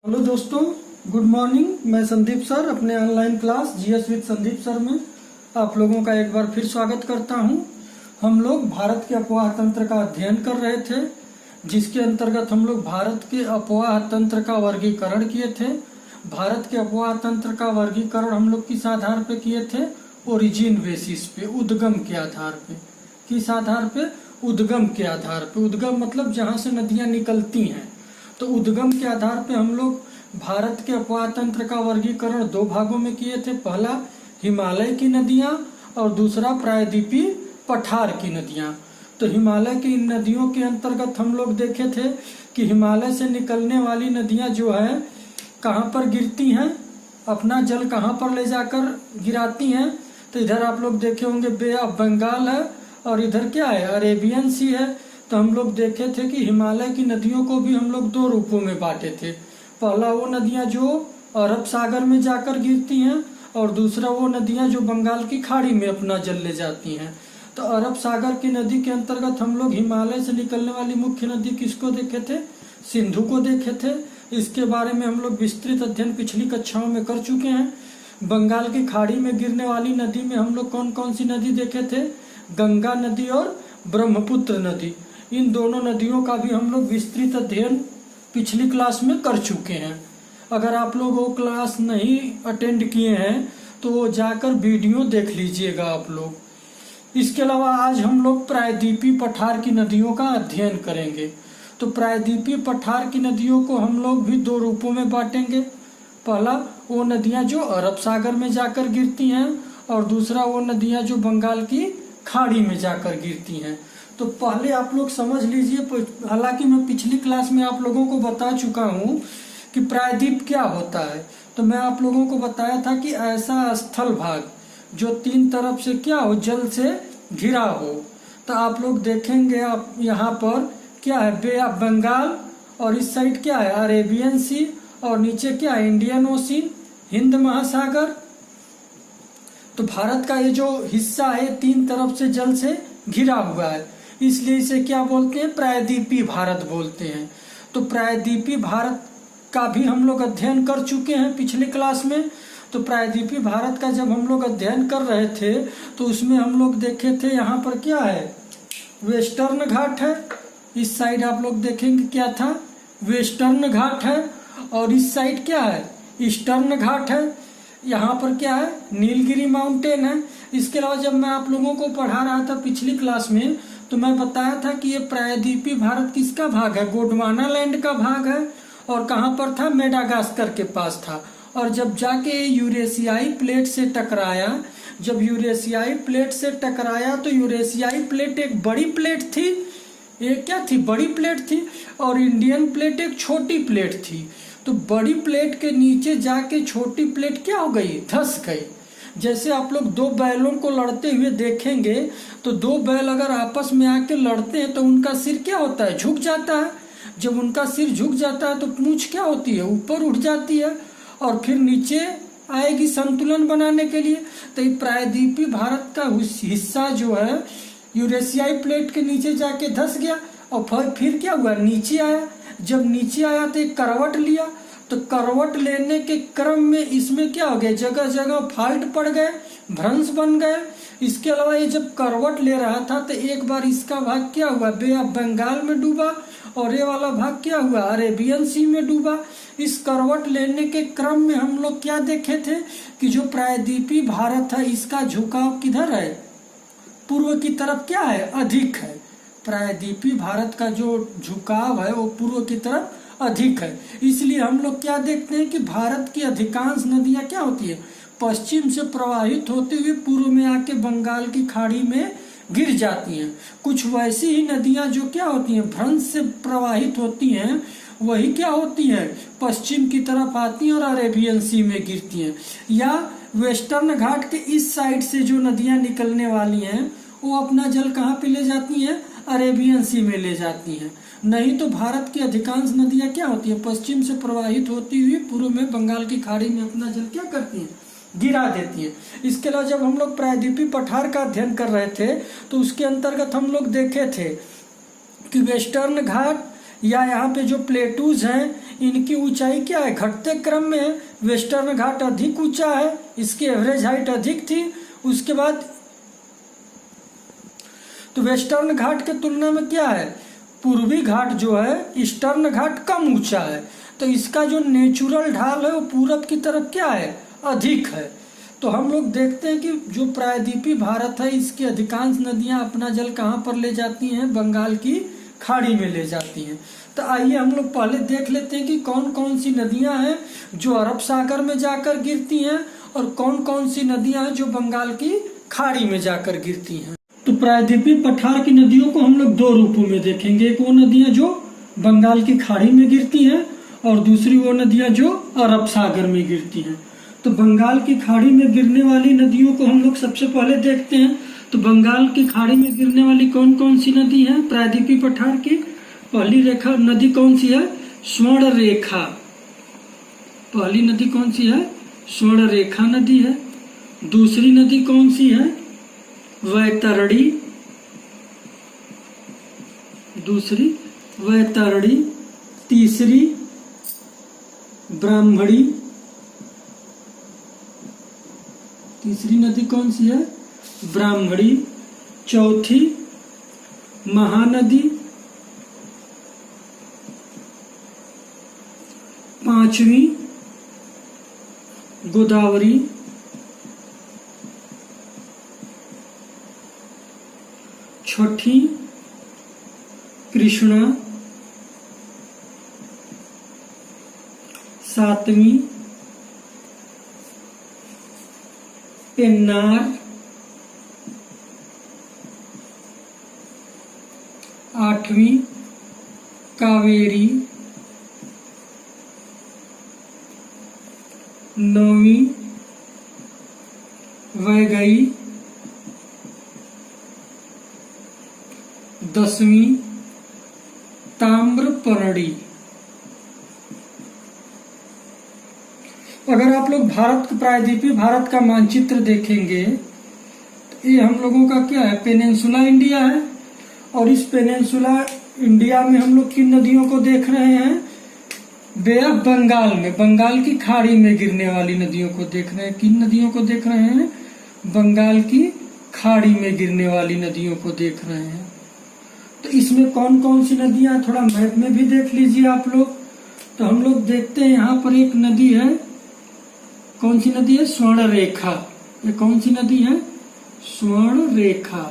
Hello दोस्तों, good morning. मैं Sandeep sir अपने online class GS with Sandeep sir में आप लोगों का एक बार फिर स्वागत करता हूं। हम लोग भारत के अफवाह तंत्र का अध्ययन कर रहे थे, जिसके अंतर्गत हम लोग भारत के अफवाह तंत्र का वर्गीकरण किए थे। भारत के अफवाह तंत्र का वर्गीकरण हम लोग किस आधार पे किए थे? ओरिजिन बेसिस पे, उद्गम के आधार पे। किस आधार पे? उद्गम के आधार पे। उद्गम मतलब जहाँ से नदियाँ निकलती हैं। तो उद्गम के आधार पे हम लोग भारत के अफवाह तंत्र का वर्गीकरण दो भागों में किए थे। पहला हिमालय की नदियां और दूसरा प्रायद्वीपीय पठार की नदियां। तो हिमालय की नदियों के अंतर्गत हम लोग देखे थे कि हिमालय से निकलने वाली नदियां जो है कहाँ पर गिरती हैं, अपना जल कहाँ पर ले जाकर गिराती हैं। तो इधर आप लोग देखे होंगे बे ऑफ बंगाल है और इधर क्या है? अरेबियन सी है। तो हम लोग देखे थे कि हिमालय की नदियों को भी हम लोग दो रूपों में बांटे थे। पहला वो नदियां जो अरब सागर में जाकर गिरती हैं और दूसरा वो नदियां जो बंगाल की खाड़ी में अपना जल ले जाती हैं। तो अरब सागर की नदी के अंतर्गत हम लोग हिमालय से निकलने वाली मुख्य नदी किसको देखे थे? सिंधु को देखे थे। इसके बारे में हम लोग विस्तृत अध्ययन पिछली कक्षाओं में कर चुके हैं। बंगाल की खाड़ी में गिरने वाली नदी में हम लोग कौन कौन सी नदी देखे थे? गंगा नदी और ब्रह्मपुत्र नदी। इन दोनों नदियों का भी हम लोग विस्तृत अध्ययन पिछली क्लास में कर चुके हैं। अगर आप लोग वो क्लास नहीं अटेंड किए हैं तो वो जाकर वीडियो देख लीजिएगा आप लोग। इसके अलावा आज हम लोग प्रायद्वीपीय पठार की नदियों का अध्ययन करेंगे। तो प्रायद्वीपीय पठार की नदियों को हम लोग भी दो रूपों में बांटेंगे। पहला वो नदियां जो अरब सागर में जाकर गिरती हैं और दूसरा वो नदियां जो बंगाल की खाड़ी में जाकर गिरती हैं। तो पहले आप लोग समझ लीजिए, हालांकि मैं पिछली क्लास में आप लोगों को बता चुका हूं कि प्रायद्वीप क्या होता है। तो मैं आप लोगों को बताया था कि ऐसा स्थल भाग जो तीन तरफ से क्या हो, जल से घिरा हो। तो आप लोग देखेंगे, आप यहाँ पर क्या है? बे ऑफ बंगाल और इस साइड क्या है? अरेबियन सी और नीचे क्या है? इंडियन ओशियन, हिंद महासागर। तो भारत का ये जो हिस्सा है तीन तरफ से जल से घिरा हुआ है, इसलिए इसे क्या बोलते हैं? प्रायद्वीपीय भारत बोलते हैं। तो प्रायद्वीपीय भारत का भी हम लोग अध्ययन कर चुके हैं पिछले क्लास में। तो प्रायद्वीपीय भारत का जब हम लोग अध्ययन कर रहे थे तो उसमें हम लोग देखे थे यहाँ पर क्या है? वेस्टर्न घाट है। इस साइड आप लोग देखेंगे क्या था? वेस्टर्न घाट है और इस साइड क्या है? ईस्टर्न घाट है। यहाँ पर क्या है? नीलगिरी माउंटेन है। इसके अलावा जब मैं आप लोगों को पढ़ा रहा था पिछली क्लास में तो मैं बताया था कि ये प्रायद्वीपीय भारत किसका भाग है? गोंडवाना लैंड का भाग है। और कहाँ पर था? मेडागास्कर के पास था। और जब जाके यूरेशियाई प्लेट से टकराया, जब यूरेशियाई प्लेट से टकराया तो यूरेशियाई प्लेट एक बड़ी प्लेट थी। एक क्या थी? बड़ी प्लेट थी। और इंडियन प्लेट एक छोटी प्लेट थी। तो बड़ी प्लेट के नीचे जाके छोटी प्लेट क्या हो गई? धंस गई। जैसे आप लोग दो बैलों को लड़ते हुए देखेंगे तो दो बैल अगर आपस में आके लड़ते हैं तो उनका सिर क्या होता है? झुक जाता है। जब उनका सिर झुक जाता है तो पूंछ क्या होती है? ऊपर उठ जाती है और फिर नीचे आएगी संतुलन बनाने के लिए। तो ये प्रायद्वीपीय भारत का हिस्सा जो है यूरेशियाई प्लेट के नीचे जाके धंस गया और फिर क्या हुआ? नीचे आया। जब नीचे आया तो एक करवट लिया। तो करवट लेने के क्रम में इसमें क्या हो गया? जगह जगह फाल्ट पड़ गए, भ्रंश बन गए। इसके अलावा ये जब करवट ले रहा था तो एक बार इसका भाग क्या हुआ? बे ऑफ बंगाल में डूबा और ये वाला भाग क्या हुआ? अरेबियन सी में डूबा। इस करवट लेने के क्रम में हम लोग क्या देखे थे कि जो प्रायद्वीपीय भारत है इसका झुकाव किधर है? पूर्व की तरफ क्या है? अधिक है। प्रायद्वीपीय भारत का जो झुकाव है वो पूर्व की तरफ अधिक है। इसलिए हम लोग क्या देखते हैं कि भारत की अधिकांश नदियां क्या होती है? पश्चिम से प्रवाहित होते हुए पूर्व में आके बंगाल की खाड़ी में गिर जाती हैं। कुछ वैसी ही नदियां जो क्या होती हैं? भ्रंश से प्रवाहित होती हैं, वही क्या होती हैं? पश्चिम की तरफ आती हैं और अरेबियन सी में गिरती हैं। या वेस्टर्न घाट के इस साइड से जो नदियां निकलने वाली हैं वो अपना जल कहाँ पे ले जाती हैं? अरेबियन सी में ले जाती हैं। नहीं तो भारत की अधिकांश नदियां क्या होती हैं? पश्चिम से प्रवाहित होती हुई पूर्व में बंगाल की खाड़ी में अपना जल क्या करती हैं? गिरा देती हैं। इसके अलावा जब हम लोग प्रायद्वीपीय पठार का अध्ययन कर रहे थे तो उसके अंतर्गत हम लोग देखे थे कि वेस्टर्न घाट या यहाँ पे जो प्लेटूज हैं इनकी ऊंचाई क्या है, घटते क्रम में है। वेस्टर्न घाट अधिक ऊंचा है, इसकी एवरेज हाइट अधिक थी। उसके बाद तो वेस्टर्न घाट के तुलना में क्या है, पूर्वी घाट जो है, ईस्टर्न घाट कम ऊंचा है। तो इसका जो नेचुरल ढाल है वो पूरब की तरफ क्या है, अधिक है। तो हम लोग देखते हैं कि जो प्रायद्वीपीय भारत है इसकी अधिकांश नदियां अपना जल कहाँ पर ले जाती हैं, बंगाल की खाड़ी में ले जाती हैं। तो आइए हम लोग पहले देख लेते हैं कि कौन कौन सी नदियां हैं जो अरब सागर में जाकर गिरती हैं और कौन कौन सी नदियां हैं जो बंगाल की खाड़ी में जाकर गिरती हैं। तो प्रायद्वीपीय पठार की नदियों को हम लोग दो रूपों में देखेंगे। एक वो नदियां जो बंगाल की खाड़ी में गिरती हैं और दूसरी वो नदियां जो अरब सागर में गिरती हैं। तो बंगाल की खाड़ी में गिरने वाली नदियों को हम लोग सबसे पहले देखते हैं। तो बंगाल की खाड़ी में गिरने वाली कौन कौन सी नदी है प्रायद्वीपीय पठार की। पहली रेखा नदी कौन सी है, स्वर्ण रेखा। पहली नदी कौन सी है, स्वर्ण रेखा नदी है। दूसरी नदी कौन सी है, वैतरणी। दूसरी वैतरणी। तीसरी ब्राह्मणी। तीसरी नदी कौन सी है, ब्राह्मणी। चौथी महानदी। पांचवी गोदावरी। छठी कृष्णा। सातवीं पेन्नार। आठवीं कावेरी। नौवीं वैगई। 10वीं ताम्रपर्णी। अगर आप लोग प्रायद्वीपीय भारत का मानचित्र देखेंगे तो ये हम लोगों का क्या है, पेनिनसुला इंडिया है। और इस पेनिनसुला इंडिया में हम लोग किन नदियों को देख रहे हैं, बे ऑफ बंगाल में, बंगाल की खाड़ी में गिरने वाली नदियों को देख रहे हैं। किन नदियों को देख रहे हैं, बंगाल की खाड़ी में गिरने वाली नदियों को देख रहे हैं। तो इसमें कौन कौन सी नदियां, थोड़ा मैप में भी देख लीजिए आप लोग। तो हम लोग देखते हैं यहाँ पर एक नदी है, कौन सी नदी है, स्वर्ण रेखा। ये कौन सी नदी है, स्वर्ण रेखा।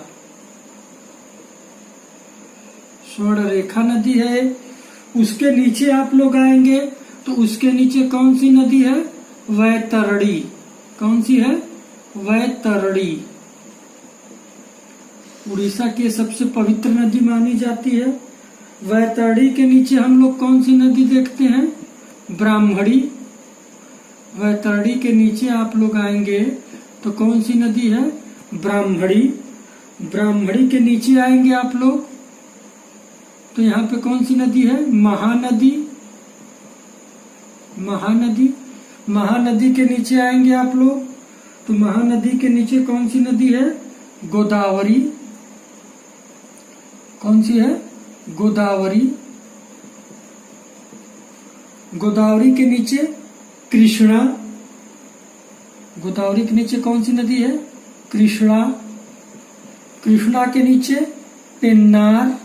स्वर्ण रेखा नदी है। उसके नीचे आप लोग आएंगे तो उसके नीचे कौन सी नदी है, वैतरणी। कौन सी है, वैतरणी। उड़ीसा की सबसे पवित्र नदी मानी जाती है। वैतरणी के नीचे हम लोग कौन सी नदी देखते हैं, ब्राह्मणी। वैतरणी के नीचे आप लोग आएंगे तो कौन सी नदी है, ब्राह्मणी। ब्राह्मणी के नीचे आएंगे आप लोग तो यहाँ पे कौन सी नदी है, महानदी। महानदी। महानदी के नीचे आएंगे आप लोग तो महानदी के नीचे कौन सी नदी है, गोदावरी। कौन सी है, गोदावरी। गोदावरी के नीचे कृष्णा। गोदावरी के नीचे कौन सी नदी है, कृष्णा। कृष्णा के नीचे पेन्नार।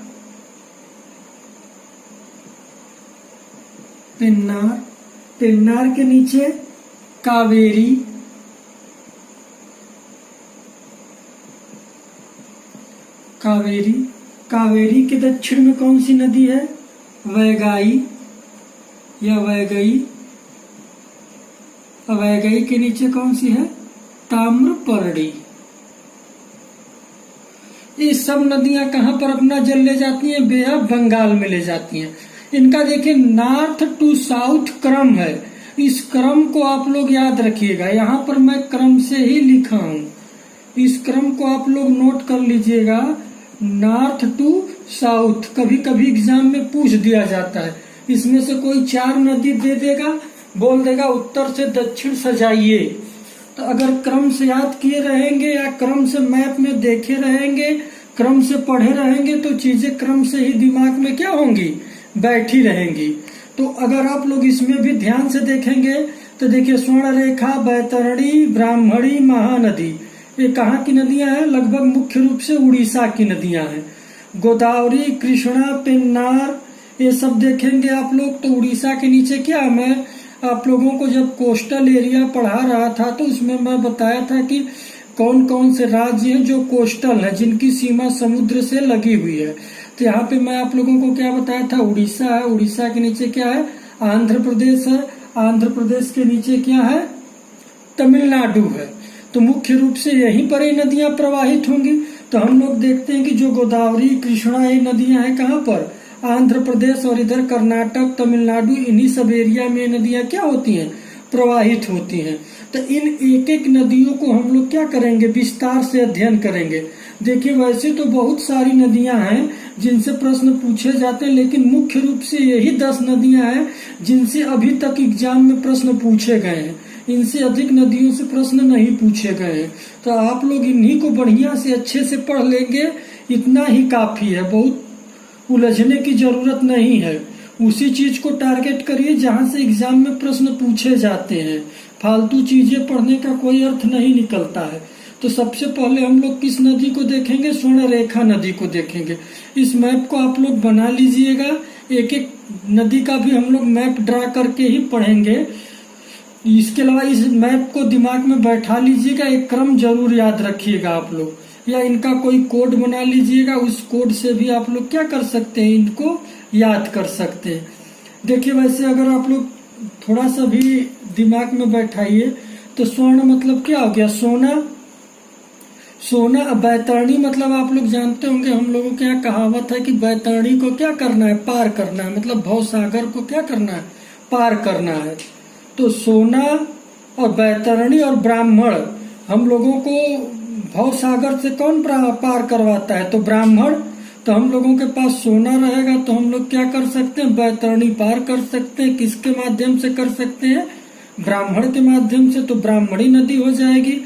पेन्नार। पेन्नार के नीचे कावेरी। कावेरी। कावेरी के दक्षिण में कौन सी नदी है, वैगाई या वैगई। वैगई के नीचे कौन सी है, ताम्रपर्णी। ये सब नदियां कहां पर अपना जल ले जाती हैं, बे ऑफ बंगाल में ले जाती हैं। इनका देखिए नॉर्थ टू साउथ क्रम है। इस क्रम को आप लोग याद रखिएगा, यहाँ पर मैं क्रम से ही लिखा हूँ। इस क्रम को आप लोग नोट कर लीजिएगा, नॉर्थ टू साउथ। कभी कभी एग्जाम में पूछ दिया जाता है, इसमें से कोई 4 नदी दे देगा, बोल देगा उत्तर से दक्षिण सजाइए। तो अगर क्रम से याद किए रहेंगे या क्रम से मैप में देखे रहेंगे, क्रम से पढ़े रहेंगे तो चीजें क्रम से ही दिमाग में क्या होंगी, बैठी रहेंगी। तो अगर आप लोग इसमें भी ध्यान से देखेंगे तो देखिए स्वर्णरेखा, बैतरणी, ब्राह्मणी, महानदी, ये कहाँ की नदियां हैं? लगभग मुख्य रूप से उड़ीसा की नदियां हैं। गोदावरी, कृष्णा, पेन्नार, ये सब देखेंगे आप लोग तो उड़ीसा के नीचे क्या, मैं आप लोगों को जब कोस्टल एरिया पढ़ा रहा था तो उसमें मैं बताया था कि कौन कौन से राज्य हैं जो कोस्टल है, जिनकी सीमा समुद्र से लगी हुई है। तो यहाँ पे मैं आप लोगों को क्या बताया था? उड़ीसा है, उड़ीसा के नीचे क्या है? आंध्र प्रदेश है, आंध्र प्रदेश के नीचे क्या है? तमिलनाडु है। तो मुख्य रूप से यहीं पर ये नदियां प्रवाहित होंगी। तो हम लोग देखते हैं कि जो गोदावरी, कृष्णा, ये नदियां हैं कहाँ पर? आंध्र प्रदेश और इधर कर्नाटक, तमिलनाडु, इन्हीं सब एरिया में नदियां क्या होती हैं? प्रवाहित होती हैं। तो इन एक एक नदियों को हम लोग क्या करेंगे? विस्तार से अध्ययन करेंगे। देखिए वैसे तो बहुत सारी नदियां हैं जिनसे प्रश्न पूछे जाते हैं, लेकिन मुख्य रूप से यही 10 नदियां हैं जिनसे अभी तक एग्जाम में प्रश्न पूछे गए हैं। इनसे अधिक नदियों से प्रश्न नहीं पूछे गए हैं। तो आप लोग इन्हीं को बढ़िया से अच्छे से पढ़ लेंगे, इतना ही काफी है। बहुत उलझने की जरूरत नहीं है। उसी चीज को टारगेट करिए जहां से एग्जाम में प्रश्न पूछे जाते हैं। फालतू चीजें पढ़ने का कोई अर्थ नहीं निकलता है। तो सबसे पहले हम लोग किस नदी को देखेंगे? स्वर्णरेखा नदी को देखेंगे। इस मैप को आप लोग बना लीजिएगा। एक एक नदी का भी हम लोग मैप ड्रा करके ही पढ़ेंगे। इसके अलावा इस मैप को दिमाग में बैठा लीजिएगा, एक क्रम जरूर याद रखिएगा आप लोग, या इनका कोई कोड बना लीजिएगा। उस कोड से भी आप लोग क्या कर सकते हैं? इनको याद कर सकते हैं। देखिए वैसे अगर आप लोग थोड़ा सा भी दिमाग में बैठाइए तो स्वर्ण मतलब क्या हो गया? सोना। सोना। बैतरणी मतलब आप लोग जानते होंगे, हम लोगों के यहाँ कहावत है कि बैतरणी को क्या करना है? पार करना है। मतलब भवसागर को क्या करना है? पार करना है। तो सोना और बैतरणी और ब्राह्मण, हम लोगों को भवसागर से कौन पार करवाता है? तो ब्राह्मण। तो हम लोगों के पास सोना रहेगा तो हम लोग क्या कर सकते हैं? बैतरणी पार कर सकते हैं। किसके माध्यम से कर सकते हैं? ब्राह्मण के माध्यम से। तो ब्राह्मणी नदी हो जाएगी।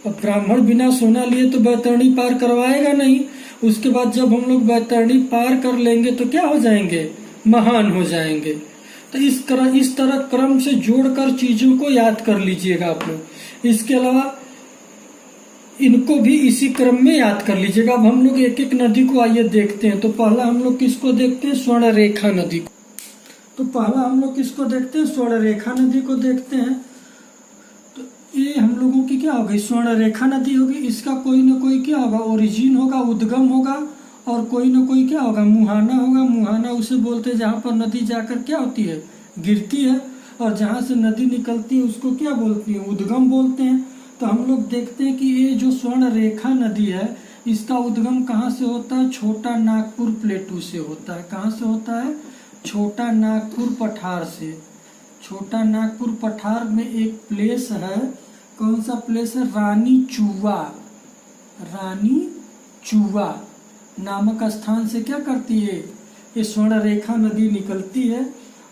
अब ब्राह्मण बिना सोना लिए तो बैतरणी पार करवाएगा नहीं। उसके बाद जब हम लोग बैतरणी पार कर लेंगे तो क्या हो जाएंगे? महान हो जाएंगे। तो इस तरह क्रम से जोड़कर चीजों को याद कर लीजिएगा आप लोग। इसके अलावा इनको भी इसी क्रम में याद कर लीजिएगा। अब हम लोग एक एक नदी को आइए देखते हैं। तो पहला हम लोग किसको देखते हैं? स्वर्णरेखा नदी को। तो पहला हम लोग किसको देखते हैं? स्वर्णरेखा नदी को देखते हैं। तो ये हम लोगों की क्या होगी? स्वर्णरेखा नदी होगी। इसका कोई ना कोई क्या होगा? ओरिजिन होगा, उद्गम होगा, और कोई ना कोई क्या होगा? मुहाना होगा। मुहाना उसे बोलते हैं जहाँ पर नदी जाकर क्या होती है? गिरती है। और जहाँ से नदी निकलती है उसको क्या बोलती है? उद्गम बोलते हैं। तो हम लोग देखते हैं कि ये जो स्वर्णरेखा नदी है इसका उद्गम कहाँ से होता है? छोटा नागपुर प्लेटू से होता है। कहाँ से होता है? छोटा नागपुर पठार से। छोटा नागपुर पठार में एक प्लेस है। कौन सा प्लेस है? रानी चुवा। रानी चुवा नामक स्थान से क्या करती है? ये स्वर्णरेखा नदी निकलती है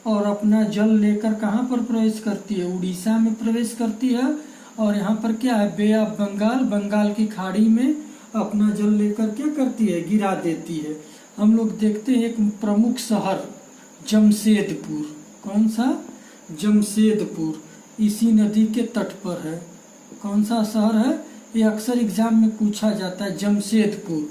और अपना जल लेकर कहाँ पर प्रवेश करती है? उड़ीसा में प्रवेश करती है। और यहाँ पर क्या है? बे ऑफ बंगाल, बंगाल की खाड़ी में अपना जल लेकर क्या करती है? गिरा देती है। हम लोग देखते हैं एक प्रमुख शहर जमशेदपुर। कौन सा? जमशेदपुर इसी नदी के तट पर है। कौन सा शहर है? ये अक्सर एग्जाम में पूछा जाता है, जमशेदपुर।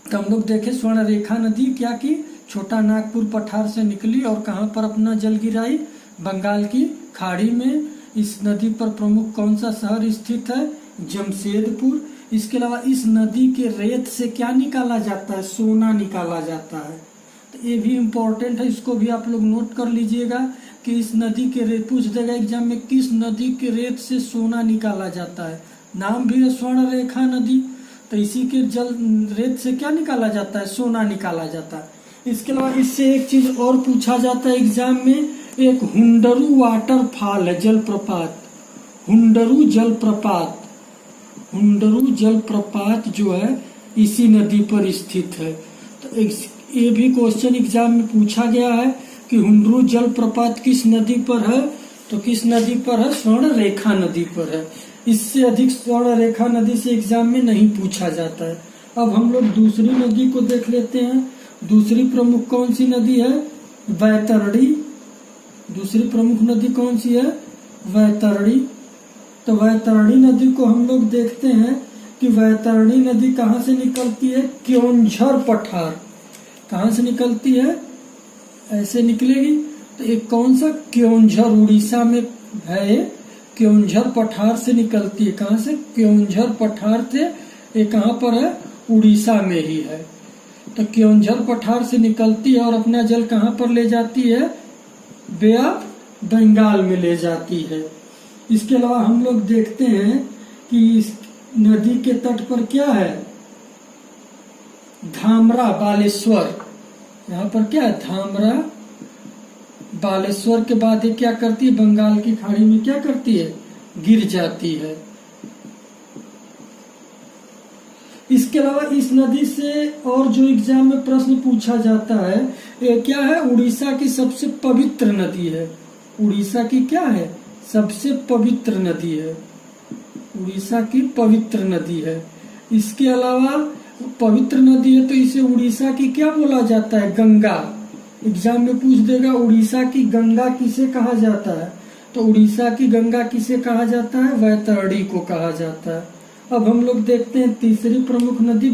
तो हम लोग देखे स्वर्णरेखा नदी क्या की? छोटा नागपुर पठार से निकली और कहाँ पर अपना जल गिराई? बंगाल की खाड़ी में। इस नदी पर प्रमुख कौन सा शहर स्थित है? जमशेदपुर। इसके अलावा इस नदी के रेत से क्या निकाला जाता है? सोना निकाला जाता है। तो ये भी इम्पोर्टेंट है, इसको भी आप लोग नोट कर लीजिएगा कि इस नदी के रेत पूछ देगा एग्जाम में, किस नदी के रेत से सोना निकाला जाता है? नाम भी है स्वर्णरेखा नदी। तो इसी के जल रेत से क्या निकाला जाता है? सोना निकाला जाता है। इसके अलावा इससे एक चीज और पूछा जाता है एग्जाम में, एक हुंडरू वाटरफॉल है, जलप्रपात। हुंडरू जलप्रपात। हुंडरू जलप्रपात जो है इसी नदी पर स्थित है। तो ये भी क्वेश्चन एग्जाम में पूछा गया है कि हुंडरू जलप्रपात किस नदी पर है? तो किस नदी पर है? स्वर्णरेखा नदी पर है। इससे अधिक स्वर्णरेखा नदी से एग्जाम में नहीं पूछा जाता है। अब हम लोग दूसरी नदी को देख लेते हैं। दूसरी प्रमुख कौन सी नदी है? वैतरणी। दूसरी प्रमुख नदी कौन सी है? वैतरणी। तो वैतरणी नदी को हम लोग देखते हैं कि वैतरणी नदी कहाँ से निकलती है? क्योंझर पठार। कहाँ से निकलती है? ऐसे निकलेगी। तो एक कौन सा? क्योंझर, उड़ीसा में है। क्योंझर पठार से निकलती है। कहाँ से? क्योंझर पठार से। ये कहाँ पर है? उड़ीसा में ही है। तो क्योंझर पठार से निकलती है और अपना जल कहाँ पर ले जाती है? बे ऑफ बंगाल में ले जाती है। इसके अलावा हम लोग देखते हैं कि इस नदी के तट पर क्या है? धामरा, बालेश्वर। यहाँ पर क्या है? धामरा, बालेश्वर के बाद ये क्या करती है? बंगाल की खाड़ी में क्या करती है? गिर जाती है। इसके अलावा इस नदी से और जो एग्जाम में प्रश्न पूछा जाता है, ये क्या है? उड़ीसा की सबसे पवित्र नदी है। उड़ीसा की क्या है? सबसे पवित्र नदी है। उड़ीसा की पवित्र नदी है। इसके अलावा पवित्र नदी है तो इसे उड़ीसा की क्या बोला जाता है? गंगा। एग्जाम में पूछ देगा उड़ीसा की गंगा किसे कहा जाता है? तो उड़ीसा की गंगा किसे कहा जाता है? वैतरणी को कहा जाता है। अब हम लोग देखते हैं तीसरी प्रमुख नदी।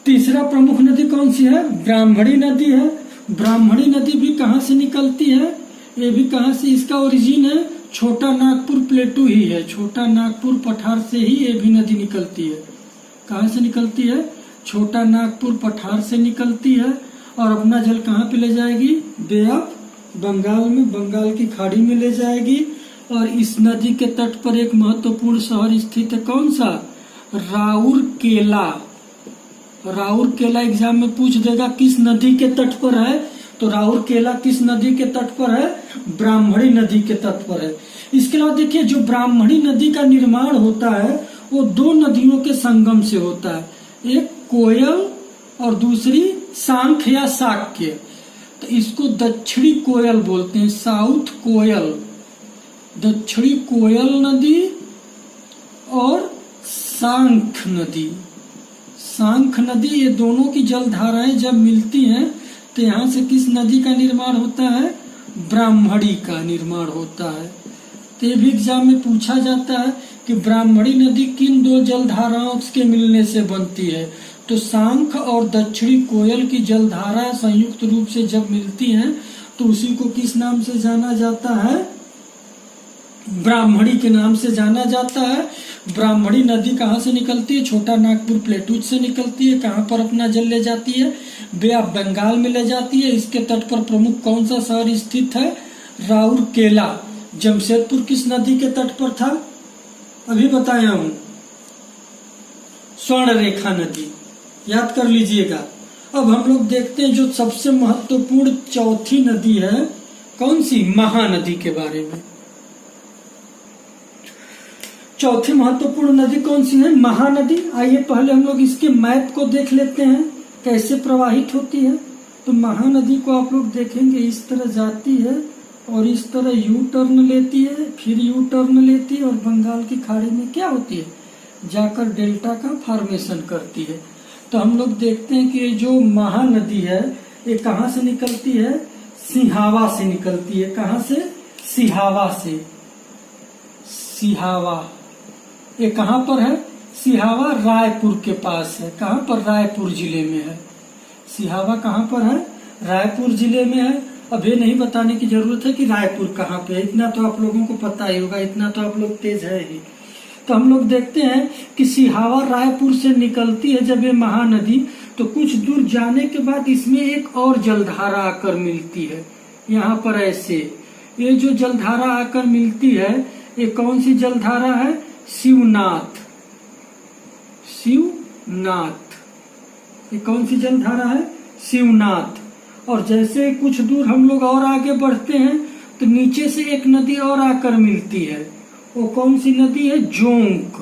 तीसरा प्रमुख नदी कौन सी है? ब्राह्मणी नदी है। ब्राह्मणी नदी भी कहाँ से निकलती है? ये भी कहाँ से? इसका ओरिजिन है छोटा नागपुर प्लेटू ही है। छोटा नागपुर पठार से ही ये भी नदी निकलती है। कहाँ से निकलती है? छोटा नागपुर पठार से निकलती है और अपना जल कहाँ पे ले जाएगी? बे ऑफ बंगाल में, बंगाल की खाड़ी में ले जाएगी। और इस नदी के तट पर एक महत्वपूर्ण शहर स्थित है। कौन सा? राउरकेला। राउरकेला एग्जाम में पूछ देगा किस नदी के तट पर है? तो राउरकेला किस नदी के तट पर है? ब्राह्मणी नदी के तट पर है। इसके अलावा देखिए, जो ब्राह्मणी नदी का निर्माण होता है वो दो नदियों के संगम से होता है। एक कोयल और दूसरी सांख या शाक्य। तो इसको दक्षिणी कोयल बोलते हैं, साउथ कोयल। दक्षिणी कोयल नदी और सांख नदी। सांख नदी, ये दोनों की जलधाराएं जब मिलती हैं तो यहाँ से किस नदी का निर्माण होता है? ब्राह्मणी का निर्माण होता है। तो ये भी एग्जाम में पूछा जाता है कि ब्राह्मणी नदी किन दो जलधाराओं के मिलने से बनती है? तो सांख और दक्षिणी कोयल की जलधारा संयुक्त रूप से जब मिलती हैं तो उसी को किस नाम से जाना जाता है? ब्राह्मणी के नाम से जाना जाता है। ब्राह्मणी नदी कहाँ से निकलती है? छोटा नागपुर प्लेटू से निकलती है। कहाँ पर अपना जल ले जाती है? बे ऑफ बंगाल में ले जाती है। इसके तट पर प्रमुख कौन सा शहर स्थित है? राउरकेला। जमशेदपुर किस नदी के तट पर था? अभी बताया हूं, स्वर्ण रेखा नदी। याद कर लीजिएगा। अब हम लोग देखते हैं जो सबसे महत्वपूर्ण चौथी नदी है, कौन सी? महानदी के बारे में। चौथी महत्वपूर्ण नदी कौन सी है? महानदी। आइए पहले हम लोग इसके मैप को देख लेते हैं कैसे प्रवाहित होती है। तो महानदी को आप लोग देखेंगे इस तरह जाती है और इस तरह यू टर्न लेती है, फिर यू टर्न लेती है और बंगाल की खाड़ी में क्या होती है? जाकर डेल्टा का फॉर्मेशन करती है। तो हम लोग देखते हैं कि ये जो महानदी है ये कहाँ से निकलती है? सिहावा से निकलती है। कहाँ से? सिहावा से। सिहावा ये कहाँ पर है? सिहावा रायपुर के पास है। कहाँ पर? रायपुर जिले में है। सिहावा कहाँ पर है? रायपुर जिले में है। अब ये नहीं बताने की जरूरत है कि रायपुर कहाँ पे है, इतना तो आप लोगों को पता ही होगा, इतना तो आप लोग तेज है ही। तो हम लोग देखते हैं कि सिहावा रायपुर से निकलती है जब ये महानदी, तो कुछ दूर जाने के बाद इसमें एक और जलधारा आकर मिलती है। यहाँ पर ऐसे ये जो जलधारा आकर मिलती है ये कौन सी जलधारा है? शिवनाथ। शिवनाथ ये कौन सी जलधारा है? शिवनाथ। और जैसे कुछ दूर हम लोग और आगे बढ़ते हैं तो नीचे से एक नदी और आकर मिलती है। वो कौन सी नदी है? जोंक।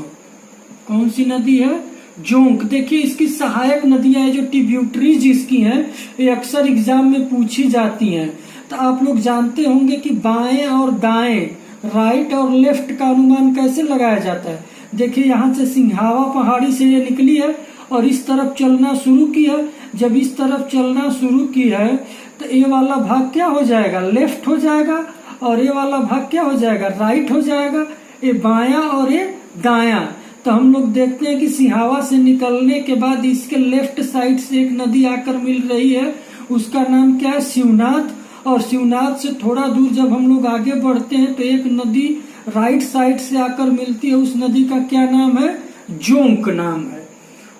कौन सी नदी है? जोंक। देखिए इसकी सहायक नदियां जो ट्रिब्यूटरीज इसकी हैं ये अक्सर एग्जाम में पूछी जाती हैं। तो आप लोग जानते होंगे कि बाएं और दाएं, राइट और लेफ्ट का अनुमान कैसे लगाया जाता है। देखिए यहाँ से सिंहावा पहाड़ी से ये निकली है और इस तरफ चलना शुरू किया। जब इस तरफ चलना शुरू किया है तो ये वाला भाग क्या हो जाएगा, लेफ्ट हो जाएगा, और ये वाला भाग क्या हो जाएगा, राइट हो जाएगा। ये बायां और ये दायां। तो हम लोग देखते हैं कि सिहावा से निकलने के बाद इसके लेफ्ट साइड से एक नदी आकर मिल रही है, उसका नाम क्या है, शिवनाथ। और शिवनाथ से थोड़ा दूर जब हम लोग आगे बढ़ते हैं तो एक नदी राइट साइड से आकर मिलती है, उस नदी का क्या नाम है, जोंक नाम है।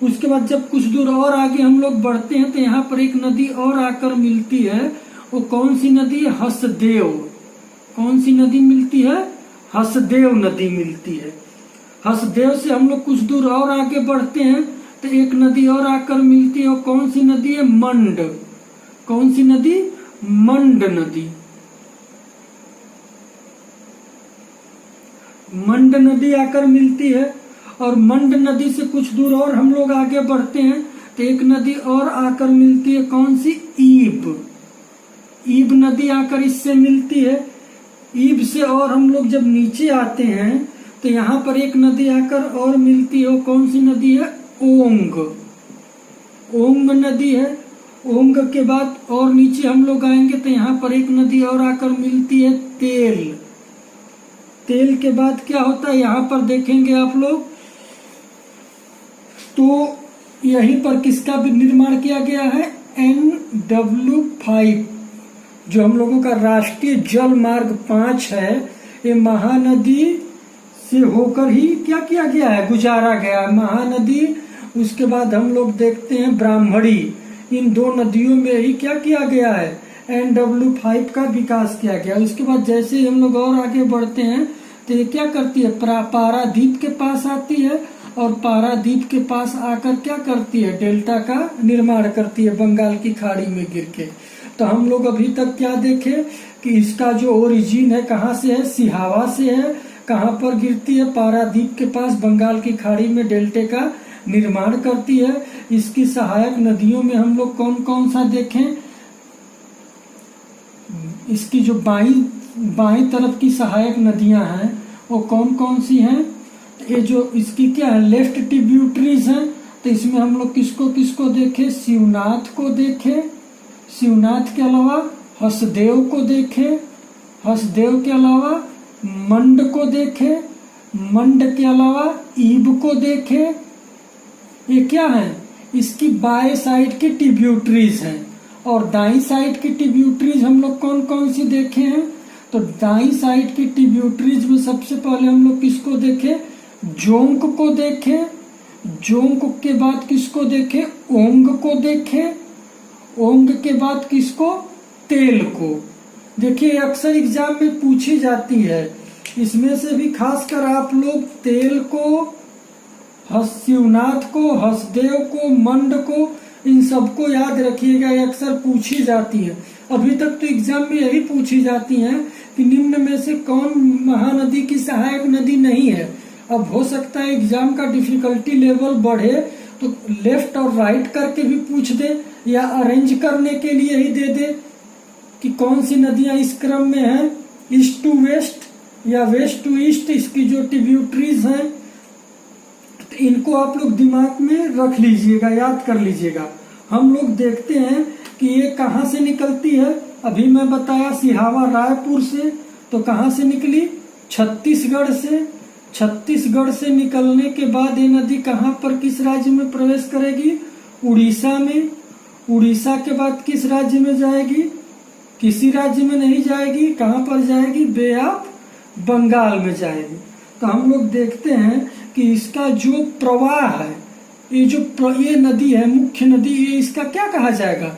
उसके बाद जब कुछ दूर और आगे हम लोग बढ़ते हैं तो यहाँ पर एक नदी और आकर मिलती है, वो कौन सी नदी है, हसदेव। कौन सी नदी मिलती है, हसदेव नदी मिलती है। हसदेव से हम लोग कुछ दूर और आगे बढ़ते हैं तो एक नदी और आकर मिलती है, वो कौन सी नदी है, मंड। कौन सी नदी, मंड नदी। मंड नदी आकर मिलती है। और मंड नदी से कुछ दूर और हम लोग आगे बढ़ते हैं तो एक नदी और आकर मिलती है, कौन सी, ईब। ईब नदी आकर इससे मिलती है। ईब से और हम लोग जब नीचे आते हैं तो यहाँ पर एक नदी आकर और मिलती है, वो कौन सी नदी है, ओंग। ओंग नदी है। ओंग के बाद और नीचे हम लोग आएंगे तो यहाँ पर एक नदी और आकर मिलती है, तेल। तेल के बाद क्या होता है, यहाँ पर देखेंगे आप लोग तो यहीं पर किसका भी निर्माण किया गया है, NW5, जो हम लोगों का राष्ट्रीय जल मार्ग 5 है। ये महानदी से होकर ही क्या किया गया है, गुजारा गया है, महानदी। उसके बाद हम लोग देखते हैं ब्राह्मणी। इन दो नदियों में ही क्या किया गया है, NW5 का विकास किया गया। उसके बाद जैसे ही हम लोग और आगे बढ़ते हैं तो ये क्या करती है, पारादीप के पास आती है, और पारादीप के पास आकर क्या करती है, डेल्टा का निर्माण करती है बंगाल की खाड़ी में गिर के। तो हम लोग अभी तक क्या देखे कि इसका जो ओरिजिन है कहाँ से है, सिहावा से है। कहाँ पर गिरती है, पारादीप के पास बंगाल की खाड़ी में डेल्टे का निर्माण करती है। इसकी सहायक नदियों में हम लोग कौन कौन सा देखें, इसकी जो बाईं तरफ की सहायक नदियां हैं वो कौन कौन सी हैं, ये जो इसकी क्या है, लेफ्ट ट्रिब्यूटरीज हैं। तो इसमें हम लोग किसको किसको देखें, शिवनाथ को देखें। शिवनाथ के अलावा हसदेव को देखें। हसदेव के अलावा मंड को देखें। मंड के अलावा ईब को देखें। ये क्या है, इसकी बाएं साइड की ट्रिब्यूटरीज हैं। और दाईं साइड की ट्रिब्यूटरीज हम लोग कौन कौन सी देखे हैं, तो दाईं साइड की ट्रिब्यूटरीज में सबसे पहले हम लोग किसको देखें, जोंक को देखें। जोंक के बाद किसको देखें, ओंग को देखें। ओंग के बाद किसको, तेल को। देखिए अक्सर एग्जाम में पूछी जाती है, इसमें से भी खासकर आप लोग तेल को, शिवनाथ को, हसदेव को, मंड को, इन सबको याद रखिएगा, ये अक्सर पूछी जाती है। अभी तक तो एग्जाम में यही पूछी जाती है कि निम्न में से कौन महानदी की सहायक नदी नहीं है। अब हो सकता है एग्जाम का डिफिकल्टी लेवल बढ़े तो लेफ्ट और राइट करके भी पूछ दे, या अरेंज करने के लिए ही दे दे कि कौन सी नदियां इस क्रम में हैं, ईस्ट टू वेस्ट या वेस्ट टू ईस्ट, इसकी जो ट्रिब्यूटरीज हैं। तो इनको आप लोग दिमाग में रख लीजिएगा, याद कर लीजिएगा। हम लोग देखते हैं कि ये कहाँ से निकलती है। अभी मैं बताया सिहावा रायपुर से, तो कहाँ से निकली, छत्तीसगढ़ से। छत्तीसगढ़ से निकलने के बाद ये नदी कहाँ पर, किस राज्य में प्रवेश करेगी, उड़ीसा में। उड़ीसा के बाद किस राज्य में जाएगी, किसी राज्य में नहीं जाएगी, कहाँ पर जाएगी, बे ऑफ बंगाल में जाएगी। तो हम लोग देखते हैं कि इसका जो प्रवाह है, ये नदी है मुख्य नदी, ये इसका क्या कहा जाएगा,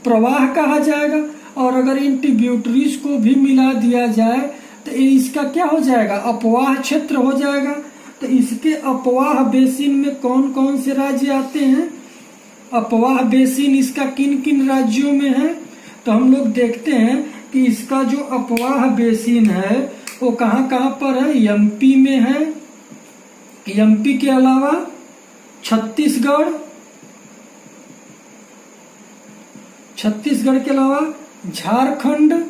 प्रवाह कहा जाएगा। और अगर इन ट्रिब्यूटरीज को भी मिला दिया जाए तो ये इसका क्या हो जाएगा, अपवाह क्षेत्र हो जाएगा। तो इसके अपवाह बेसिन में कौन कौन से राज्य आते हैं, अपवाह बेसिन इसका किन किन राज्यों में है। तो हम लोग देखते हैं कि इसका जो अपवाह बेसिन है वो कहाँ कहाँ पर है, एमपी में है। एमपी के अलावा छत्तीसगढ़, छत्तीसगढ़ के अलावा झारखंड,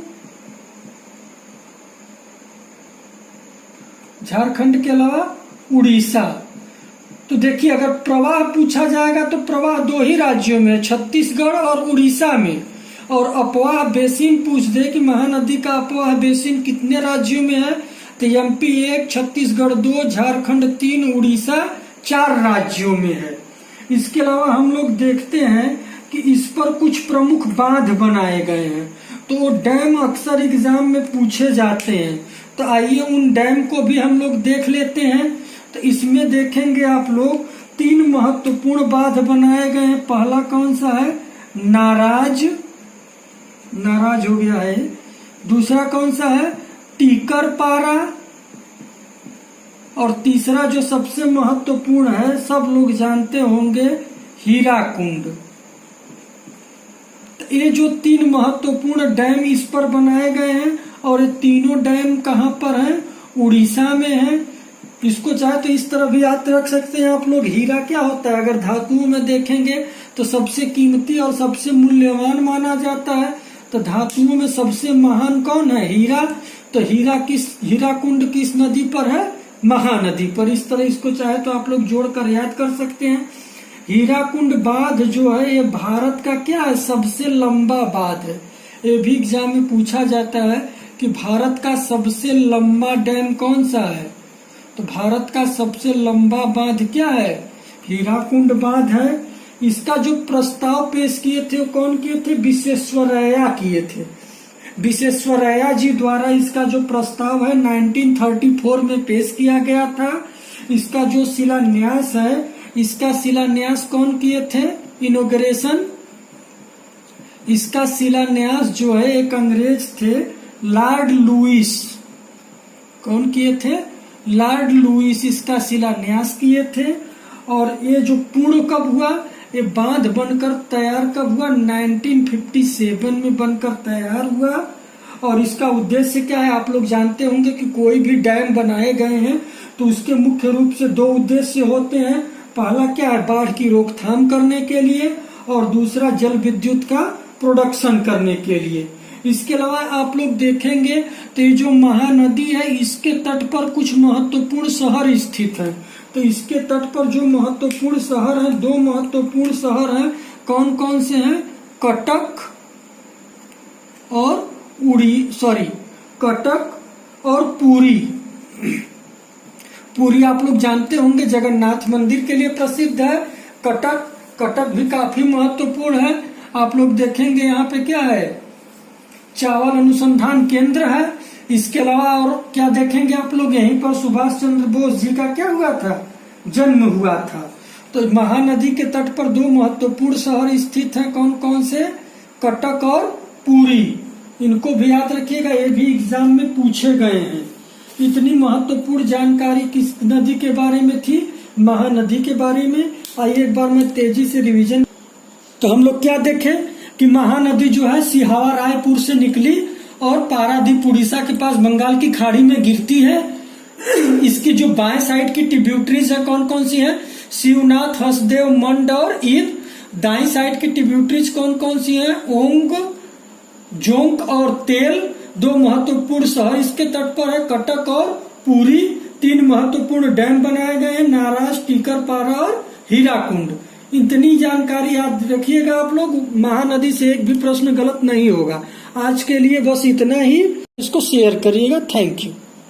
झारखंड के अलावा उड़ीसा। तो तो देखिए, अगर प्रवाह पूछा जाएगा तो प्रवाह 2 ही राज्यों में, छत्तीसगढ़ और उड़ीसा में। और अपवाह बेसिन पूछ दे कि महानदी का अपवाह बेसिन कितने राज्यों में है, तो एमपी 1, छत्तीसगढ़ 2, झारखंड 3, उड़ीसा 4 राज्यों में है। इसके अलावा हम लोग देखते हैं कि इस पर कुछ प्रमुख बांध बनाए गए हैं, तो वो डैम अक्सर एग्जाम में पूछे जाते हैं। तो आइए उन डैम को भी हम लोग देख लेते हैं। तो इसमें देखेंगे आप लोग 3 महत्वपूर्ण बांध बनाए गए हैं। पहला कौन सा है, नाराज हो गया है। दूसरा कौन सा है, टीकरपारा। और तीसरा जो सबसे महत्वपूर्ण है, सब लोग जानते होंगे, हीराकुंड। तो ये जो 3 महत्वपूर्ण डैम इस पर बनाए गए हैं, और ये तीनों डैम कहाँ पर हैं, उड़ीसा में हैं। इसको चाहे तो इस तरह भी याद रख सकते हैं आप लोग। हीरा क्या होता है, अगर धातुओं में देखेंगे तो सबसे कीमती और सबसे मूल्यवान माना जाता है। तो धातुओं में सबसे महान कौन है, हीरा। तो हीराकुंड किस नदी पर है, महानदी पर। इस तरह इसको चाहे तो आप लोग जोड़कर याद कर सकते हैं। हीराकुंड बांध जो है, ये भारत का क्या है, सबसे लंबा बांध है। ये भी एग्जाम में पूछा जाता है कि भारत का सबसे लंबा डैम कौन सा है। तो भारत का सबसे लंबा बांध क्या है, हीराकुंड बांध है। इसका जो प्रस्ताव पेश किए थे वो कौन किए थे, विश्वेश्वरैया किए थे। विश्वेश्वरैया जी द्वारा इसका जो प्रस्ताव है 1934 में पेश किया गया था। इसका जो शिलान्यास है, इसका शिलान्यास कौन किए थे, इनॉग्रेशन। इसका शिलान्यास जो है एक अंग्रेज थे, लॉर्ड लुईस। कौन किए थे, लॉर्ड लुईस इसका शिलान्यास किए थे। और ये जो पूर्ण कब हुआ, ये बांध बनकर तैयार कब हुआ, 1957 में बनकर तैयार हुआ। और इसका उद्देश्य क्या है, आप लोग जानते होंगे कि कोई भी डैम बनाए गए हैं तो उसके मुख्य रूप से 2 उद्देश्य होते हैं। पहला क्या है, बाढ़ की रोकथाम करने के लिए, और दूसरा जल विद्युत का प्रोडक्शन करने के लिए। इसके अलावा आप लोग देखेंगे तो ये जो महानदी है, इसके तट पर कुछ महत्वपूर्ण शहर स्थित हैं। तो इसके तट पर जो महत्वपूर्ण शहर हैं, 2 महत्वपूर्ण शहर हैं। कौन कौन से हैं, कटक और पुरी। पुरी आप लोग जानते होंगे जगन्नाथ मंदिर के लिए प्रसिद्ध है। कटक भी काफी महत्वपूर्ण है। आप लोग देखेंगे यहाँ पे क्या है, चावल अनुसंधान केंद्र है। इसके अलावा और क्या देखेंगे आप लोग, यहीं पर सुभाष चंद्र बोस जी का क्या हुआ था, जन्म हुआ था। तो महानदी के तट पर 2 महत्वपूर्ण शहर स्थित हैं। कौन कौन से, कटक और पुरी। इनको भी याद रखिएगा, ये भी एग्जाम में पूछे गए हैं। इतनी महत्वपूर्ण जानकारी किस नदी के बारे में थी, महानदी के बारे में। आइए एक बार मैं तेजी से रिवीजन। तो हम लोग क्या देखें कि महानदी जो है सिहावा रायपुर से निकली और पारादीप उड़ीसा के पास बंगाल की खाड़ी में गिरती है। इसकी जो बाएं साइड की ट्रिब्यूटरीज है कौन कौन सी है, शिवनाथ, हसदेव, मंड और ईद। दाई साइड की ट्रिब्यूटरीज कौन कौन सी है, ओंग, जोंक और तेल। 2 महत्वपूर्ण शहर इसके तट पर है, कटक और पुरी। 3 महत्वपूर्ण डैम बनाए गए हैं, नाराज, टीकरपारा और हीराकुंड। इतनी जानकारी याद रखिएगा आप लोग, महानदी से एक भी प्रश्न गलत नहीं होगा। आज के लिए बस इतना ही, इसको शेयर करिएगा। Thank you.